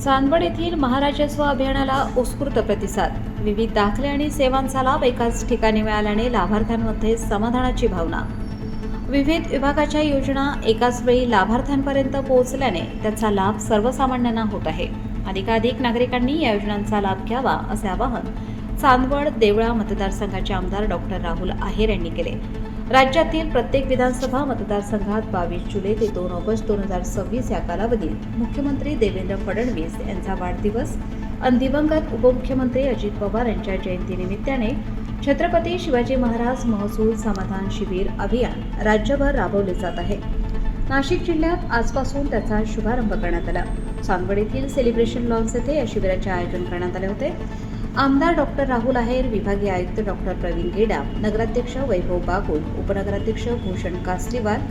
चांदवड येथील महाराजस्व अभियानाला उत्स्फूर्त प्रतिसाद. विविध दाखले आणि सेवांचा लाभ एकाच ठिकाणी मिळाल्याने लाभार्थ्यांमध्ये समाधानाची भावना. विविध विभागाच्या योजना एकाच वेळी लाभार्थ्यांपर्यंत पोहोचल्याने त्याचा लाभ सर्वसामान्यांना होत आहे. अधिकाधिक नागरिकांनी या योजनांचा लाभ घ्यावा असे आवाहन चांदवड देवळा मतदारसंघाचे आमदार डॉक्टर राहुल आहेर यांनी केले. राज्यातील प्रत्येक विधानसभा मतदारसंघात 22 जुलै ते 2 ऑगस्ट 2026 या कालावधीत मुख्यमंत्री देवेंद्र फडणवीस यांचा वाढदिवस आणि दिवंगत उपमुख्यमंत्री अजित पवार यांच्या जयंतीनिमित्ताने छत्रपती शिवाजी महाराज महसूल समाधान शिबिर अभियान राज्यभर राबवले जात आहे. नाशिक जिल्ह्यात आजपासून त्याचा शुभारंभ करण्यात आला. चांदवड येथील सेलिब्रेशन लॉन्स येथे या शिबिराचे आयोजन करण्यात आले होते. आमदार डॉक्टर राहुल आहेर, विभागीय आयुक्त डॉक्टर प्रवीण गेडा, नगराध्यक्ष वैभव बागुल, उपनगराध्यक्ष भूषण कासरीवाल,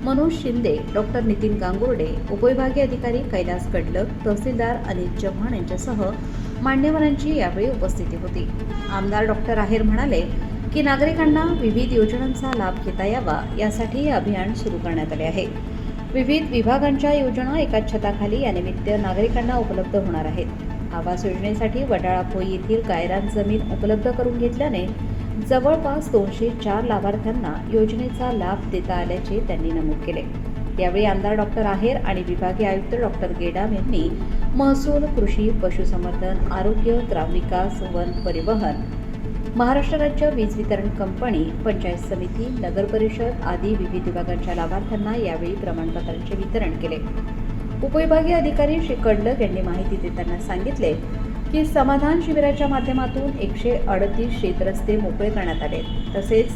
मनोज शिंदे, डॉक्टर नितीन गांगुर्डे, उपविभागीय अधिकारी कैलास कडलक, तहसीलदार अनिल चव्हाण यांच्यासह मान्यवरांची यावेळी उपस्थिती होती. आमदार डॉक्टर आहेर म्हणाले की नागरिकांना विविध योजनांचा लाभ घेता यावा यासाठी हे अभियान सुरू करण्यात आले आहे. विविध विभागांच्या योजना एकाच छताखाली यानिमित्त नागरिकांना उपलब्ध होणार आहेत. आवास योजनेसाठी वडाळा भोई येथील गायरान जमीन उपलब्ध करून घेतल्याने जवळपास 204 लाभार्थ्यांना योजनेचा लाभ देता आल्याचे त्यांनी नमूद केले. यावेळी आमदार डॉक्टर आहेर आणि विभागीय आयुक्त डॉक्टर गेडाम यांनी महसूल, कृषी, पशुसंवर्धन, आरोग्य, ग्रामविकास, वन, परिवहन, महाराष्ट्र राज्य वीज वितरण कंपनी, पंचायत समिती, नगर परिषद आदी विविध विभागांच्या लाभार्थ्यांना यावेळी प्रमाणपत्रांचे वितरण केले. उपविभागीय अधिकारी श्री कडलक यांनी माहिती देताना सांगितले की समाधान शिबिराच्या माध्यमातून 138 शेतरस्ते मोकळे करण्यात आले. तसेच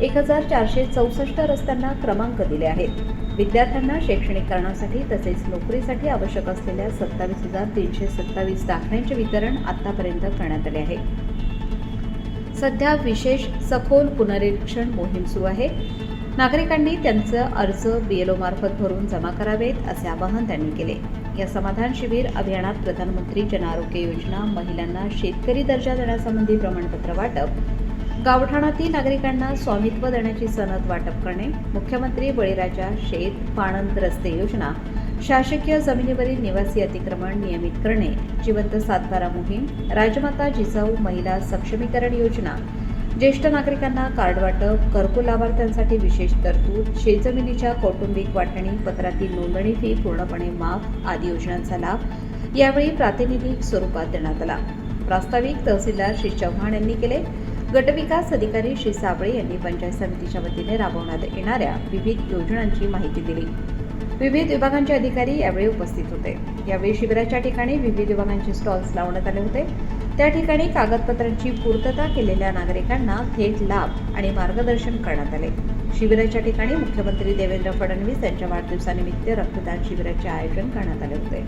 1464 रस्त्यांना क्रमांक दिले आहेत. विद्यार्थ्यांना शैक्षणिकरणासाठी तसेच नोकरीसाठी आवश्यक असलेल्या 27,327 दाखल्यांचे वितरण आतापर्यंत करण्यात आले आहे. सध्या विशेष सखोल पुनरीक्षण मोहीम सुरू आहे. नागरिकांनी त्यांचे अर्ज BLO मार्फत भरून जमा करावेत असे आवाहन त्यांनी केले. या समाधान शिबिर अभियानात प्रधानमंत्री जन आरोग्य योजना, महिलांना शेतकरी दर्जा देण्यासंबंधी प्रमाणपत्र वाटप, गावठाणातील नागरिकांना स्वामित्व देण्याची सनद वाटप करणे, मुख्यमंत्री बळीराजा शेत पाणंद रस्ते योजना, शासकीय जमिनीवरील निवासी अतिक्रमण नियमित करणे, जिवंत सातबारा मोहीम, राजमाता जिजाऊ महिला सक्षमीकरण योजना, ज्येष्ठ नागरिकांना कार्ड वाटप, घरकुल लाभार्थ्यांसाठी विशेष तरतूद, शेतजमिनीच्या कौटुंबिक वाटणी, पत्रातील नोंदणी फी पूर्णपणे माफ आदी योजनांचा लाभ यावेळी प्रातिनिधिक स्वरूपात देण्यात आला. प्रास्ताविक तहसीलदार श्री चव्हाण यांनी केले. गटविकास अधिकारी श्री साबळे यांनी पंचायत समितीच्या वतीने राबवण्यात येणाऱ्या विविध योजनांची माहिती दिली. विविध विभागांचे अधिकारी यावेळी उपस्थित होते. यावेळी शिबिराच्या ठिकाणी विविध विभागांचे स्टॉल्स लावण्यात आले होते. त्या ठिकाणी कागदपत्रांची पूर्तता केलेल्या नागरिकांना थेट लाभ आणि मार्गदर्शन करण्यात आले. शिबिराच्या ठिकाणी मुख्यमंत्री देवेंद्र फडणवीस यांच्या वाढदिवसानिमित्त रक्तदान शिबिराचे आयोजन करण्यात आले होते.